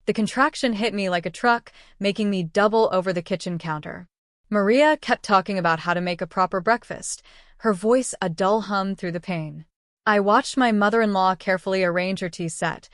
The contraction hit me like a truck, making me double over the kitchen counter. Maria kept talking about how to make a proper breakfast, her voice a dull hum through the pain. I watched my mother-in-law carefully arrange her tea set,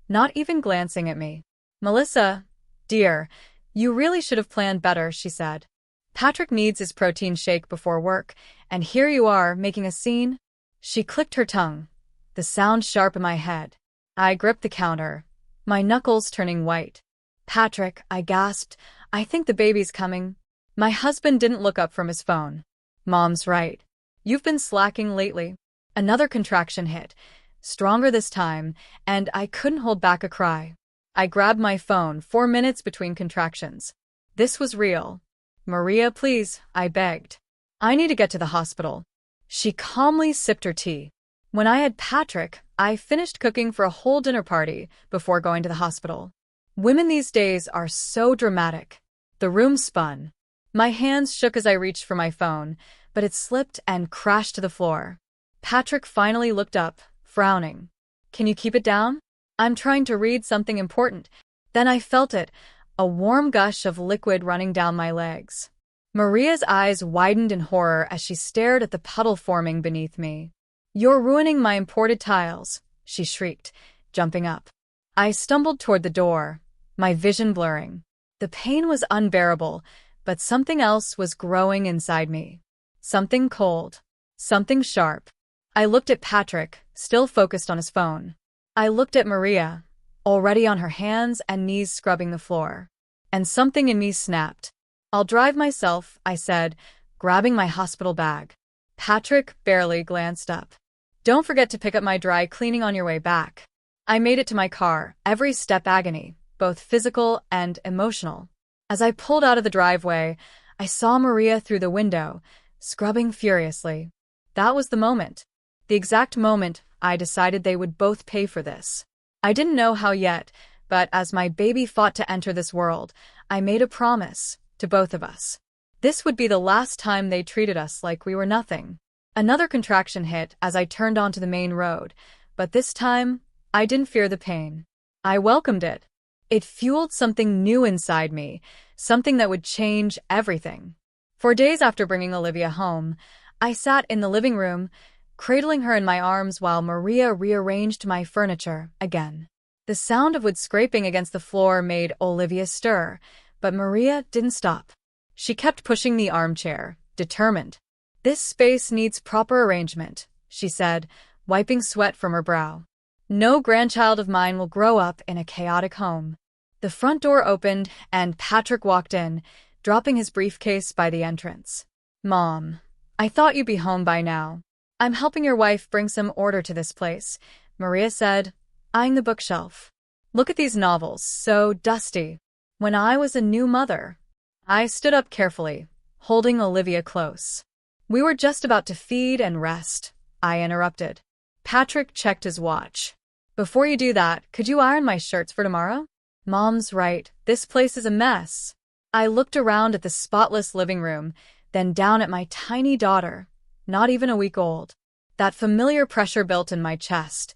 not even glancing at me. "Melissa, dear, you really should have planned better," she said. "Patrick needs his protein shake before work, and here you are, making a scene." She clicked her tongue, the sound sharp in my head. I gripped the counter, my knuckles turning white. "Patrick," I gasped, "I think the baby's coming." My husband didn't look up from his phone. "Mom's right. You've been slacking lately." Another contraction hit, stronger this time, and I couldn't hold back a cry. I grabbed my phone, 4 minutes between contractions. This was real. "Maria, please," I begged. "I need to get to the hospital." She calmly sipped her tea. When I had Patrick, I finished cooking for a whole dinner party before going to the hospital. Women these days are so dramatic. The room spun. My hands shook as I reached for my phone, but it slipped and crashed to the floor. Patrick finally looked up, frowning. "Can you keep it down? I'm trying to read something important." Then I felt it, a warm gush of liquid running down my legs. Maria's eyes widened in horror as she stared at the puddle forming beneath me. "You're ruining my imported tiles," she shrieked, jumping up. I stumbled toward the door, my vision blurring. The pain was unbearable, but something else was growing inside me. Something cold. Something sharp. I looked at Patrick, still focused on his phone. I looked at Maria, already on her hands and knees scrubbing the floor. And something in me snapped. "I'll drive myself," I said, grabbing my hospital bag. Patrick barely glanced up. "Don't forget to pick up my dry cleaning on your way back." I made it to my car, every step agony, both physical and emotional. As I pulled out of the driveway, I saw Maria through the window, scrubbing furiously. That was the moment. The exact moment I decided they would both pay for this. I didn't know how yet, but as my baby fought to enter this world, I made a promise to both of us. This would be the last time they treated us like we were nothing. Another contraction hit as I turned onto the main road, but this time, I didn't fear the pain. I welcomed it. It fueled something new inside me, something that would change everything. For days after bringing Olivia home, I sat in the living room, cradling her in my arms while Maria rearranged my furniture again. The sound of wood scraping against the floor made Olivia stir, but Maria didn't stop. She kept pushing the armchair, determined. "This space needs proper arrangement," she said, wiping sweat from her brow. "No grandchild of mine will grow up in a chaotic home." The front door opened, and Patrick walked in, dropping his briefcase by the entrance. "Mom, I thought you'd be home by now." "I'm helping your wife bring some order to this place," Maria said, eyeing the bookshelf. "Look at these novels, so dusty. When I was a new mother." I stood up carefully, holding Olivia close. "We were just about to feed and rest," I interrupted. Patrick checked his watch. "Before you do that, could you iron my shirts for tomorrow?" "Mom's right, this place is a mess." I looked around at the spotless living room, then down at my tiny daughter, not even a week old. That familiar pressure built in my chest,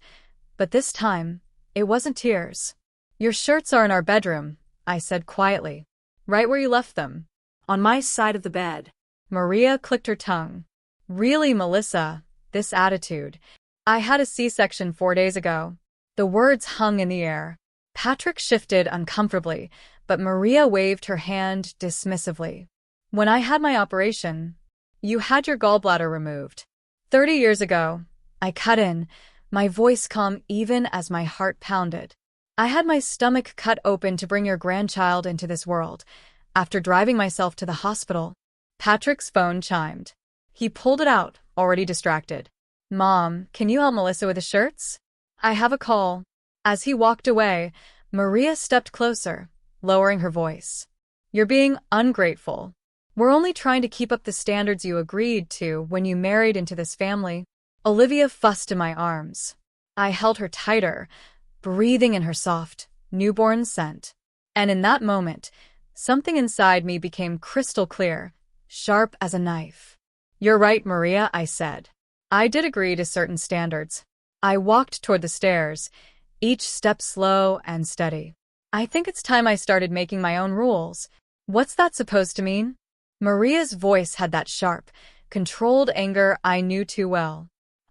but this time, it wasn't tears. "Your shirts are in our bedroom," I said quietly. "Right where you left them." "On my side of the bed." Maria clicked her tongue. "Really, Melissa, this attitude. I had a C-section 4 days ago." The words hung in the air. Patrick shifted uncomfortably, but Maria waved her hand dismissively. "When I had my operation, you had your gallbladder removed." 30 years ago, I cut in, my voice calm even as my heart pounded. "I had my stomach cut open to bring your grandchild into this world, after driving myself to the hospital." Patrick's phone chimed. He pulled it out, already distracted. "Mom, can you help Melissa with the shirts? I have a call." As he walked away, Maria stepped closer, lowering her voice. "You're being ungrateful. We're only trying to keep up the standards you agreed to when you married into this family." Olivia fussed in my arms. I held her tighter, breathing in her soft, newborn scent. And in that moment, something inside me became crystal clear, sharp as a knife. "You're right, Maria," I said. I did agree to certain standards. I walked toward the stairs, each step slow and steady. I think it's time I started making my own rules. What's that supposed to mean? Maria's voice had that sharp, controlled anger I knew too well.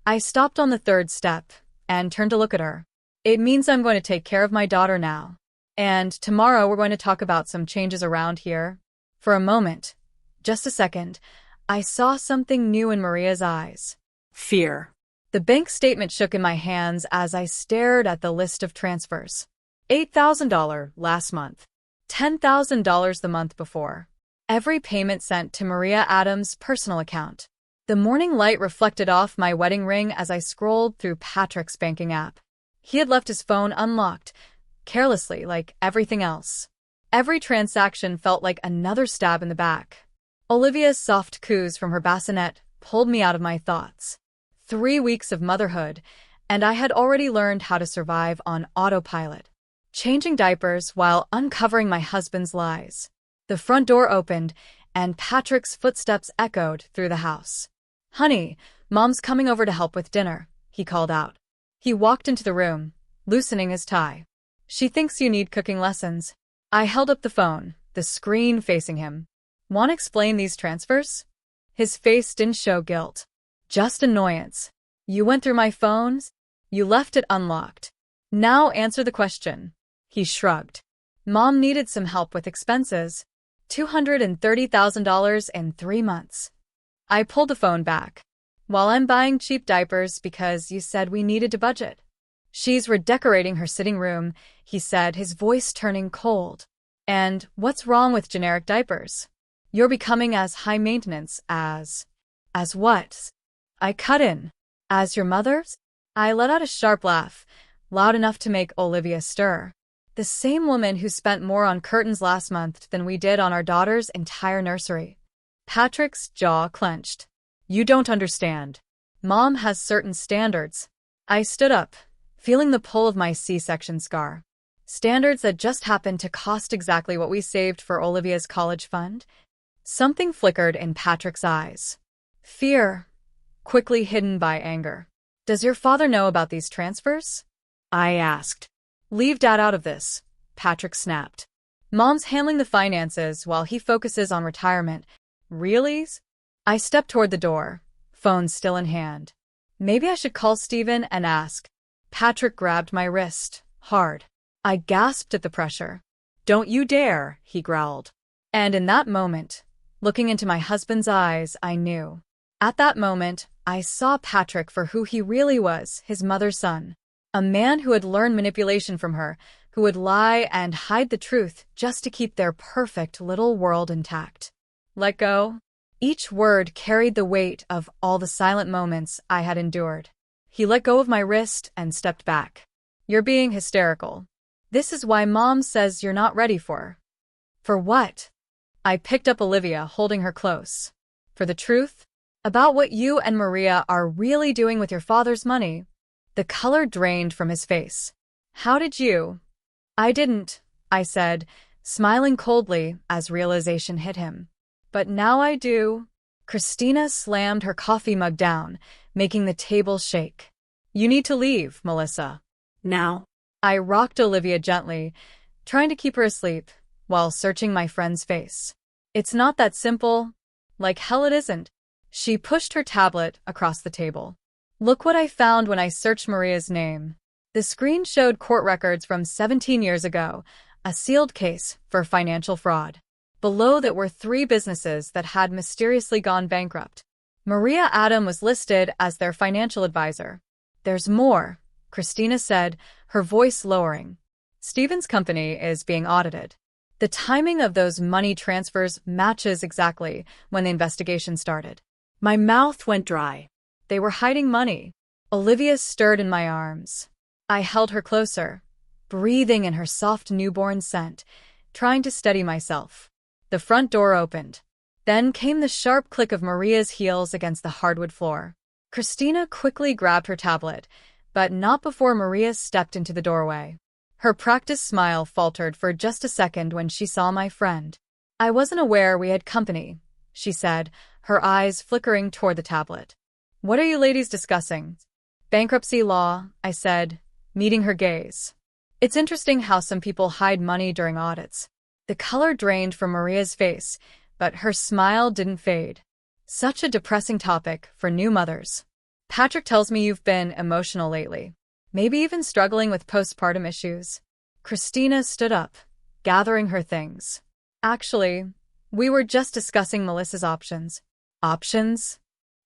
I stopped on the third step and turned to look at her. It means I'm going to take care of my daughter now. And tomorrow we're going to talk about some changes around here. For a moment, just a second, I saw something new in Maria's eyes. Fear. The bank statement shook in my hands as I stared at the list of transfers. $8,000 last month. $10,000 the month before. Every payment sent to Maria Adams' personal account. The morning light reflected off my wedding ring as I scrolled through Patrick's banking app. He had left his phone unlocked, carelessly, like everything else. Every transaction felt like another stab in the back. Olivia's soft coos from her bassinet pulled me out of my thoughts. 3 weeks of motherhood, and I had already learned how to survive on autopilot. Changing diapers while uncovering my husband's lies. The front door opened, and Patrick's footsteps echoed through the house. "Honey, Mom's coming over to help with dinner," he called out. He walked into the room, loosening his tie. "She thinks you need cooking lessons." I held up the phone, the screen facing him. "Want to explain these transfers?" His face didn't show guilt. Just annoyance. "You went through my phones? You left it unlocked. Now answer the question." He shrugged. "Mom needed some help with expenses. $230,000 in 3 months. I pulled the phone back. "While I'm buying cheap diapers because you said we needed to budget." "She's redecorating her sitting room," he said, his voice turning cold. "And what's wrong with generic diapers? You're becoming as high maintenance as..." "As what?" I cut in. "As your mother's?" I let out a sharp laugh, loud enough to make Olivia stir. The same woman who spent more on curtains last month than we did on our daughter's entire nursery. Patrick's jaw clenched. "You don't understand. Mom has certain standards." I stood up, feeling the pull of my C-section scar. Standards that just happened to cost exactly what we saved for Olivia's college fund? Something flickered in Patrick's eyes. Fear, quickly hidden by anger. "Does your father know about these transfers?" I asked. "Leave Dad out of this," Patrick snapped. "Mom's handling the finances while he focuses on retirement." "Really?" I stepped toward the door, phone still in hand. "Maybe I should call Steven and ask." Patrick grabbed my wrist, hard. I gasped at the pressure. "Don't you dare," he growled. And in that moment, looking into my husband's eyes, I knew. At that moment, I saw Patrick for who he really was, his mother's son. A man who had learned manipulation from her, who would lie and hide the truth just to keep their perfect little world intact. "Let go." Each word carried the weight of all the silent moments I had endured. He let go of my wrist and stepped back. "You're being hysterical. This is why Mom says you're not ready for." "For what?" I picked up Olivia, holding her close. "For the truth? About what you and Maria are really doing with your father's money." The color drained from his face. "How did you?" "I didn't," I said, smiling coldly as realization hit him. "But now I do." Christina slammed her coffee mug down, making the table shake. "You need to leave, Melissa." Now? I rocked Olivia gently, trying to keep her asleep, while searching my friend's face. "It's not that simple." "Like hell it isn't." She pushed her tablet across the table. "Look what I found when I searched Maria's name." The screen showed court records from 17 years ago, a sealed case for financial fraud. Below that were 3 businesses that had mysteriously gone bankrupt. Maria Adam was listed as their financial advisor. "There's more," Christina said, her voice lowering. "Steven's company is being audited. The timing of those money transfers matches exactly when the investigation started." My mouth went dry. They were hiding money. Olivia stirred in my arms. I held her closer, breathing in her soft newborn scent, trying to steady myself. The front door opened. Then came the sharp click of Maria's heels against the hardwood floor. Christina quickly grabbed her tablet, but not before Maria stepped into the doorway. Her practiced smile faltered for just a second when she saw my friend. "I wasn't aware we had company," she said, her eyes flickering toward the tablet. "What are you ladies discussing?" "Bankruptcy law," I said, meeting her gaze. It's interesting how some people hide money during audits. The color drained from Maria's face, but her smile didn't fade. Such a depressing topic for new mothers. Patrick tells me you've been emotional lately, maybe even struggling with postpartum issues. Christina stood up, gathering her things. Actually, we were just discussing Melissa's options. Options?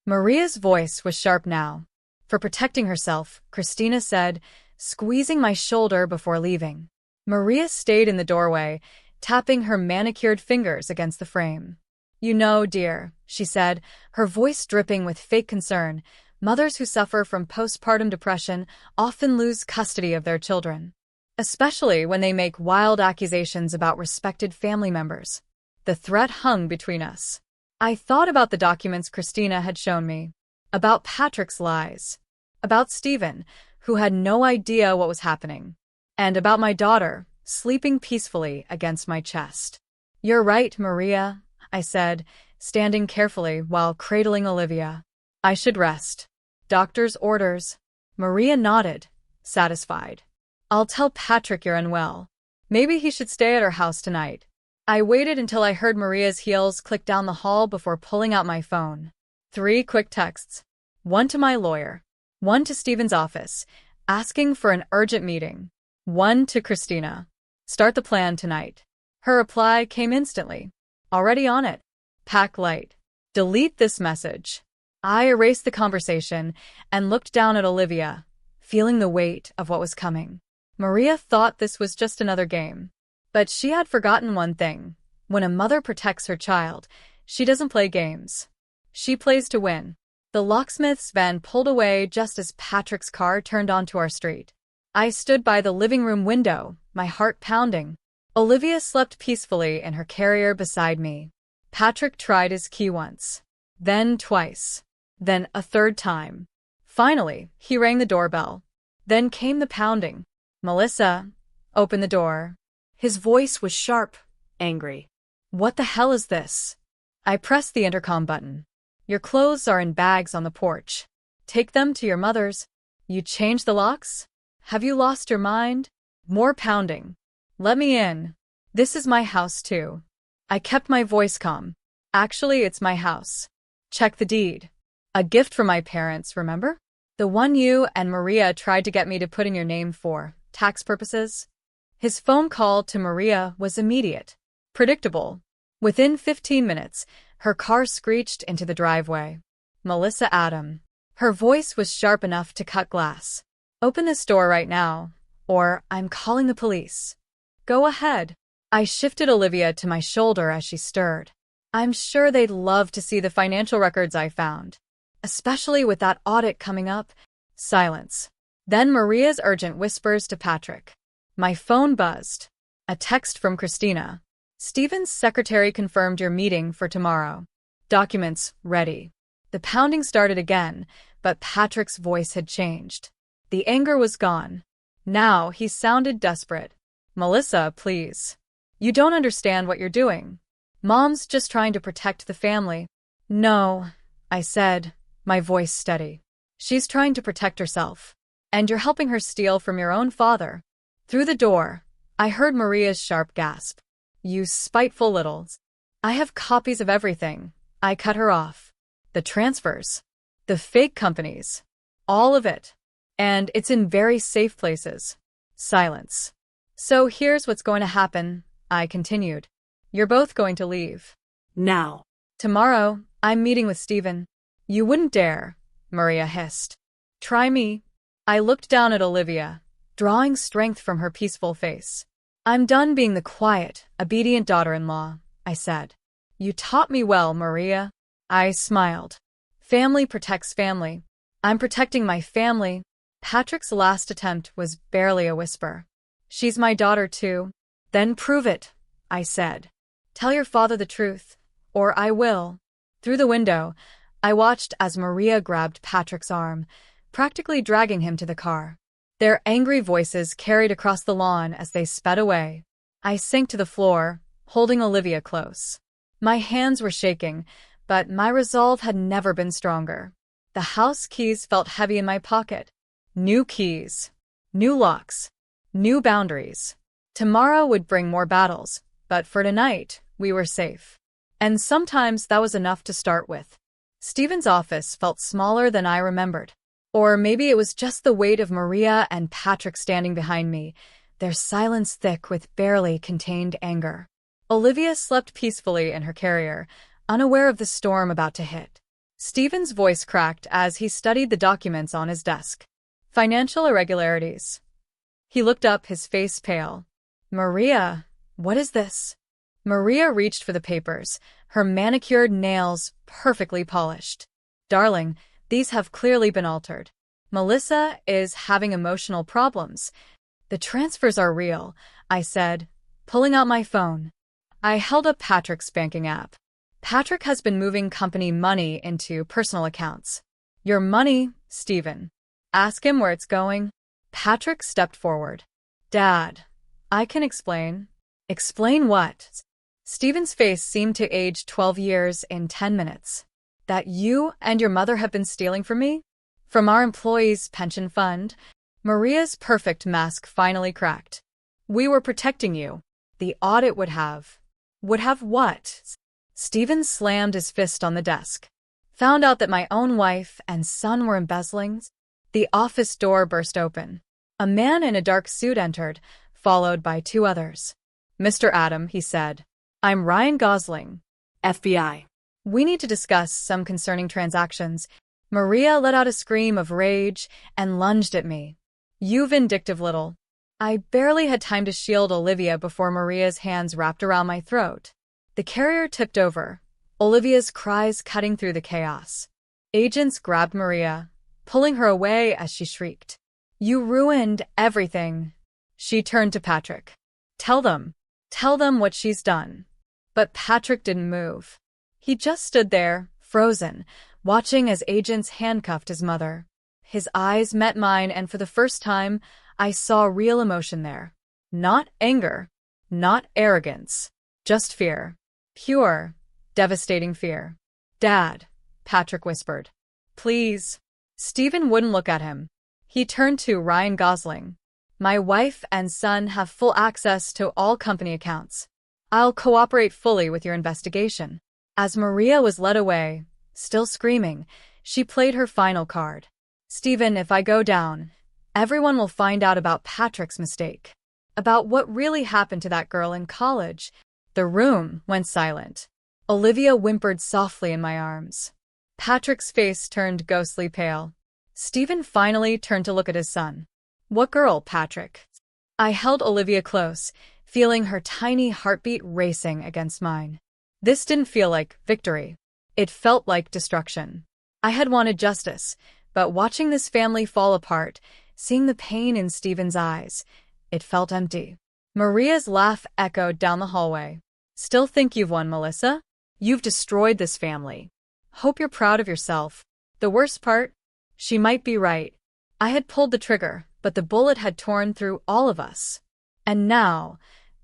Maria's voice was sharp now. For protecting herself, Christina said, squeezing my shoulder before leaving. Maria stayed in the doorway, tapping her manicured fingers against the frame. You know, dear, she said, her voice dripping with fake concern, mothers who suffer from postpartum depression often lose custody of their children, especially when they make wild accusations about respected family members. The threat hung between us. I thought about the documents Christina had shown me, about Patrick's lies, about Stephen, who had no idea what was happening, and about my daughter, sleeping peacefully against my chest. You're right, Maria, I said, standing carefully while cradling Olivia. I should rest. Doctor's orders. Maria nodded, satisfied. I'll tell Patrick you're unwell. Maybe he should stay at our house tonight. I waited until I heard Maria's heels click down the hall before pulling out my phone. 3 quick texts. One to my lawyer. One to Stephen's office, asking for an urgent meeting. One to Christina. Start the plan tonight. Her reply came instantly. Already on it. Pack light. Delete this message. I erased the conversation and looked down at Olivia, feeling the weight of what was coming. Maria thought this was just another game. But she had forgotten one thing. When a mother protects her child, she doesn't play games. She plays to win. The locksmith's van pulled away just as Patrick's car turned onto our street. I stood by the living room window, my heart pounding. Olivia slept peacefully in her carrier beside me. Patrick tried his key once, then twice, then a third time. Finally, he rang the doorbell. Then came the pounding. Melissa, open the door. His voice was sharp, angry. What the hell is this? I pressed the intercom button. Your clothes are in bags on the porch. Take them to your mother's. You changed the locks? Have you lost your mind? More pounding. Let me in. This is my house too. I kept my voice calm. Actually, it's my house. Check the deed. A gift from my parents, remember? The one you and Maria tried to get me to put in your name for tax purposes. His phone call to Maria was immediate. Predictable. Within 15 minutes, her car screeched into the driveway. Melissa Adam. Her voice was sharp enough to cut glass. Open this door right now, or I'm calling the police. Go ahead. I shifted Olivia to my shoulder as she stirred. I'm sure they'd love to see the financial records I found, especially with that audit coming up. Silence. Then Maria's urgent whispers to Patrick. My phone buzzed. A text from Christina. Stephen's secretary confirmed your meeting for tomorrow. Documents ready. The pounding started again, but Patrick's voice had changed. The anger was gone. Now he sounded desperate. Melissa, please. You don't understand what you're doing. Mom's just trying to protect the family. No, I said, my voice steady. She's trying to protect herself. And you're helping her steal from your own father. Through the door, I heard Maria's sharp gasp. You spiteful littles. I have copies of everything. I cut her off. The transfers. The fake companies. All of it. And it's in very safe places. Silence. So here's what's going to happen, I continued. You're both going to leave. Now. Tomorrow, I'm meeting with Stephen. You wouldn't dare, Maria hissed. Try me. I looked down at Olivia, drawing strength from her peaceful face. I'm done being the quiet, obedient daughter-in-law, I said. You taught me well, Maria. I smiled. Family protects family. I'm protecting my family. Patrick's last attempt was barely a whisper. She's my daughter too. Then prove it, I said. Tell your father the truth, or I will. Through the window, I watched as Maria grabbed Patrick's arm, practically dragging him to the car. Their angry voices carried across the lawn as they sped away. I sank to the floor, holding Olivia close. My hands were shaking, but my resolve had never been stronger. The house keys felt heavy in my pocket. New keys. New locks. New boundaries. Tomorrow would bring more battles, but for tonight, we were safe. And sometimes that was enough to start with. Stephen's office felt smaller than I remembered. Or maybe it was just the weight of Maria and Patrick standing behind me, their silence thick with barely contained anger. Olivia slept peacefully in her carrier, unaware of the storm about to hit. Stephen's voice cracked as he studied the documents on his desk. Financial irregularities. He looked up, his face pale. Maria, what is this? Maria reached for the papers, her manicured nails perfectly polished. Darling, these have clearly been altered. Melissa is having emotional problems. The transfers are real, I said, pulling out my phone. I held up Patrick's banking app. Patrick has been moving company money into personal accounts. Your money, Stephen. Ask him where it's going. Patrick stepped forward. Dad, I can explain. Explain what? Stephen's face seemed to age 12 years in 10 minutes. That you and your mother have been stealing from me? From our employees' pension fund? Maria's perfect mask finally cracked. We were protecting you. The audit would have. Would have what? Stephen slammed his fist on the desk. Found out that my own wife and son were embezzling? The office door burst open. A man in a dark suit entered, followed by two others. Mr. Adam, he said. I'm Ryan Gosling, FBI. We need to discuss some concerning transactions. Maria let out a scream of rage and lunged at me. You vindictive little. I barely had time to shield Olivia before Maria's hands wrapped around my throat. The carrier tipped over, Olivia's cries cutting through the chaos. Agents grabbed Maria, pulling her away as she shrieked. You ruined everything. She turned to Patrick. Tell them what she's done. But Patrick didn't move. He just stood there, frozen, watching as agents handcuffed his mother. His eyes met mine, and for the first time, I saw real emotion there. Not anger, not arrogance, just fear. Pure, devastating fear. Dad, Patrick whispered. Please. Stephen wouldn't look at him. He turned to Ryan Gosling. My wife and son have full access to all company accounts. I'll cooperate fully with your investigation. As Maria was led away, still screaming, she played her final card. Stephen, if I go down, everyone will find out about Patrick's mistake. About what really happened to that girl in college. The room went silent. Olivia whimpered softly in my arms. Patrick's face turned ghostly pale. Stephen finally turned to look at his son. What girl, Patrick? I held Olivia close, feeling her tiny heartbeat racing against mine. This didn't feel like victory. It felt like destruction. I had wanted justice, but watching this family fall apart, seeing the pain in Stephen's eyes, it felt empty. Maria's laugh echoed down the hallway. Still think you've won, Melissa? You've destroyed this family. Hope you're proud of yourself. The worst part? She might be right. I had pulled the trigger, but the bullet had torn through all of us. And now,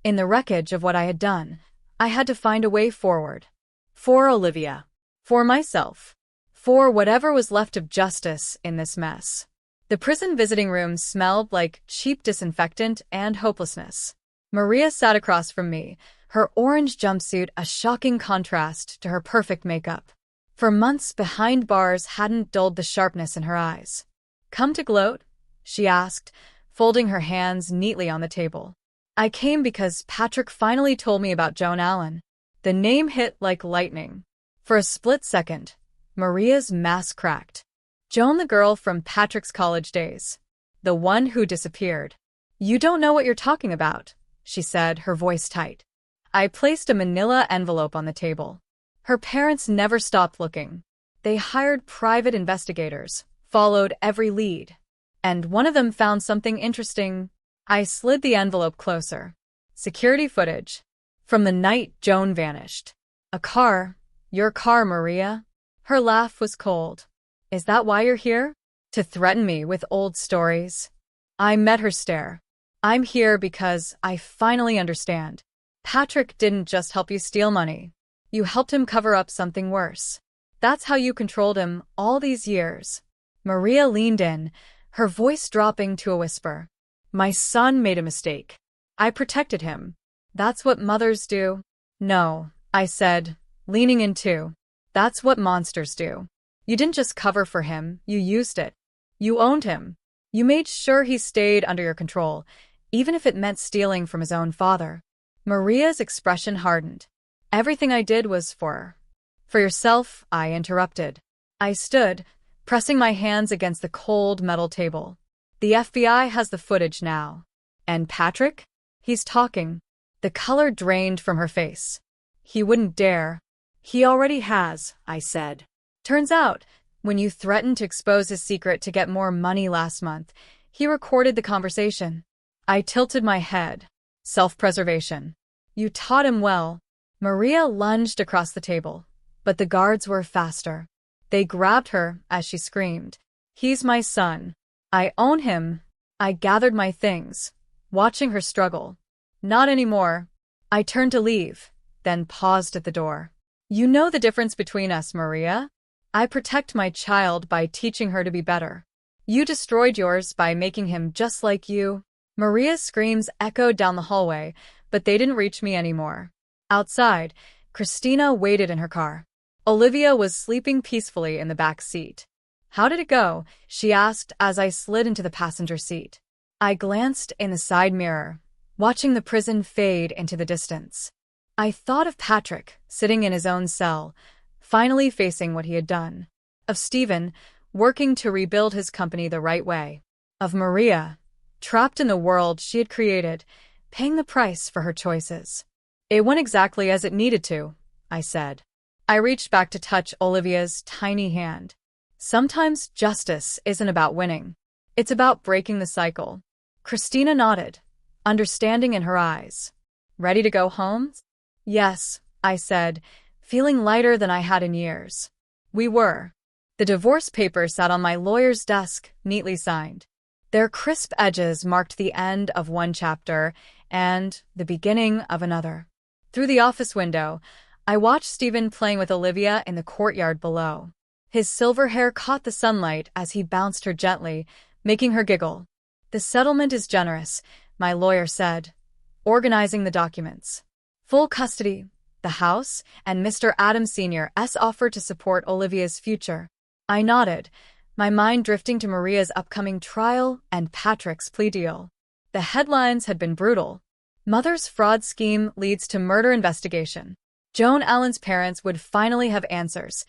in the wreckage of what I had done, I had to find a way forward. For Olivia. For myself. For whatever was left of justice in this mess. The prison visiting room smelled like cheap disinfectant and hopelessness. Maria sat across from me, her orange jumpsuit a shocking contrast to her perfect makeup. For months behind bars hadn't dulled the sharpness in her eyes. Come to gloat? She asked, folding her hands neatly on the table. I came because Patrick finally told me about Joan Allen. The name hit like lightning. For a split second, Maria's mask cracked. Joan, the girl from Patrick's college days. The one who disappeared. You don't know what you're talking about, she said, her voice tight. I placed a manila envelope on the table. Her parents never stopped looking. They hired private investigators, followed every lead. And one of them found something interesting. I slid the envelope closer. Security footage. From the night Joan vanished. A car. Your car, Maria. Her laugh was cold. Is that why you're here? To threaten me with old stories? I met her stare. I'm here because I finally understand. Patrick didn't just help you steal money. You helped him cover up something worse. That's how you controlled him all these years. Maria leaned in, her voice dropping to a whisper. My son made a mistake. I protected him. That's what mothers do. No, I said, leaning in too. That's what monsters do. You didn't just cover for him, you used it. You owned him. You made sure he stayed under your control, even if it meant stealing from his own father. Maria's expression hardened. Everything I did was for her. For yourself, I interrupted. I stood, pressing my hands against the cold metal table. The FBI has the footage now. And Patrick? He's talking. The color drained from her face. He wouldn't dare. He already has, I said. Turns out, when you threatened to expose his secret to get more money last month, he recorded the conversation. I tilted my head. Self-preservation. You taught him well. Maria lunged across the table, but the guards were faster. They grabbed her as she screamed. He's my son. I own him. I gathered my things, watching her struggle. Not anymore. I turned to leave, then paused at the door. You know the difference between us, Maria? I protect my child by teaching her to be better. You destroyed yours by making him just like you. Maria's screams echoed down the hallway, but they didn't reach me anymore. Outside, Christina waited in her car. Olivia was sleeping peacefully in the back seat. How did it go? She asked as I slid into the passenger seat. I glanced in the side mirror, watching the prison fade into the distance. I thought of Patrick, sitting in his own cell, finally facing what he had done. Of Stephen, working to rebuild his company the right way. Of Maria, trapped in the world she had created, paying the price for her choices. It went exactly as it needed to, I said. I reached back to touch Olivia's tiny hand. Sometimes justice isn't about winning. It's about breaking the cycle. Christina nodded, understanding in her eyes. Ready to go home? Yes, I said, feeling lighter than I had in years. We were. The divorce papers sat on my lawyer's desk, neatly signed. Their crisp edges marked the end of one chapter and the beginning of another. Through the office window, I watched Stephen playing with Olivia in the courtyard below. His silver hair caught the sunlight as he bounced her gently, making her giggle. The settlement is generous, my lawyer said, organizing the documents. Full custody, the house, and Mr. Adams Sr.'s offer to support Olivia's future. I nodded, my mind drifting to Maria's upcoming trial and Patrick's plea deal. The headlines had been brutal. Mother's fraud scheme leads to murder investigation. Joan Allen's parents would finally have answers,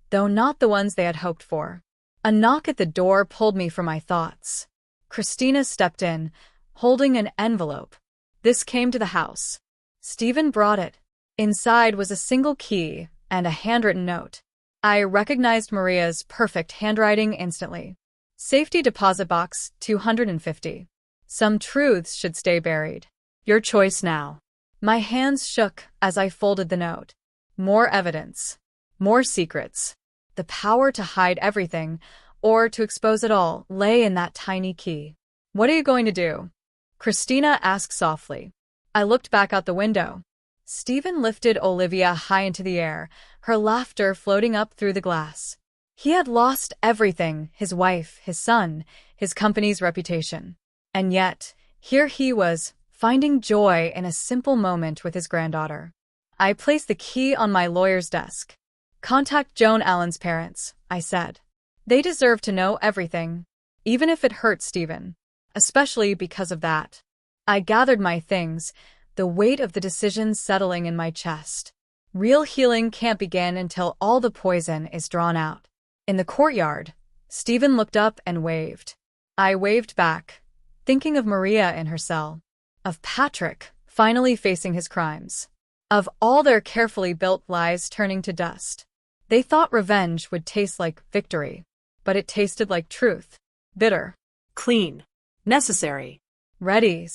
though not the ones they had hoped for. A knock at the door pulled me from my thoughts. Christina stepped in, holding an envelope. This came to the house. Stephen brought it. Inside was a single key and a handwritten note. I recognized Maria's perfect handwriting instantly. Safety deposit box 250. Some truths should stay buried. Your choice now. My hands shook as I folded the note. More evidence. More secrets. The power to hide everything, or to expose it all, lay in that tiny key. What are you going to do? Christina asked softly. I looked back out the window. Stephen lifted Olivia high into the air, her laughter floating up through the glass. He had lost everything, his wife, his son, his company's reputation. And yet, here he was, finding joy in a simple moment with his granddaughter. I placed the key on my lawyer's desk. Contact Joan Allen's parents, I said. They deserve to know everything, even if it hurts Stephen, especially because of that. I gathered my things, the weight of the decision settling in my chest. Real healing can't begin until all the poison is drawn out. In the courtyard, Stephen looked up and waved. I waved back, thinking of Maria in her cell, of Patrick finally facing his crimes, of all their carefully built lies turning to dust. They thought revenge would taste like victory, but it tasted like truth. Bitter. Clean. Necessary. Ready?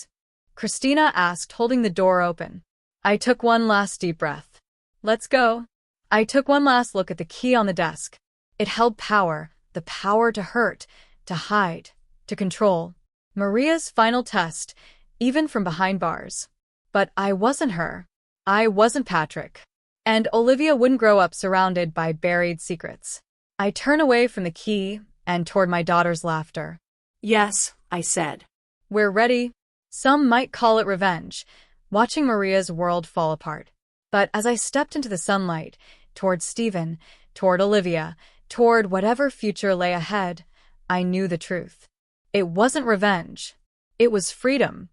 Christina asked, holding the door open. I took one last deep breath. Let's go. I took one last look at the key on the desk. It held power, the power to hurt, to hide, to control. Maria's final test, even from behind bars. But I wasn't her. I wasn't Patrick. And Olivia wouldn't grow up surrounded by buried secrets. I turned away from the key and toward my daughter's laughter. Yes, I said. We're ready. Some might call it revenge, watching Maria's world fall apart. But as I stepped into the sunlight, toward Stephen, toward Olivia, toward whatever future lay ahead, I knew the truth. It wasn't revenge. It was freedom.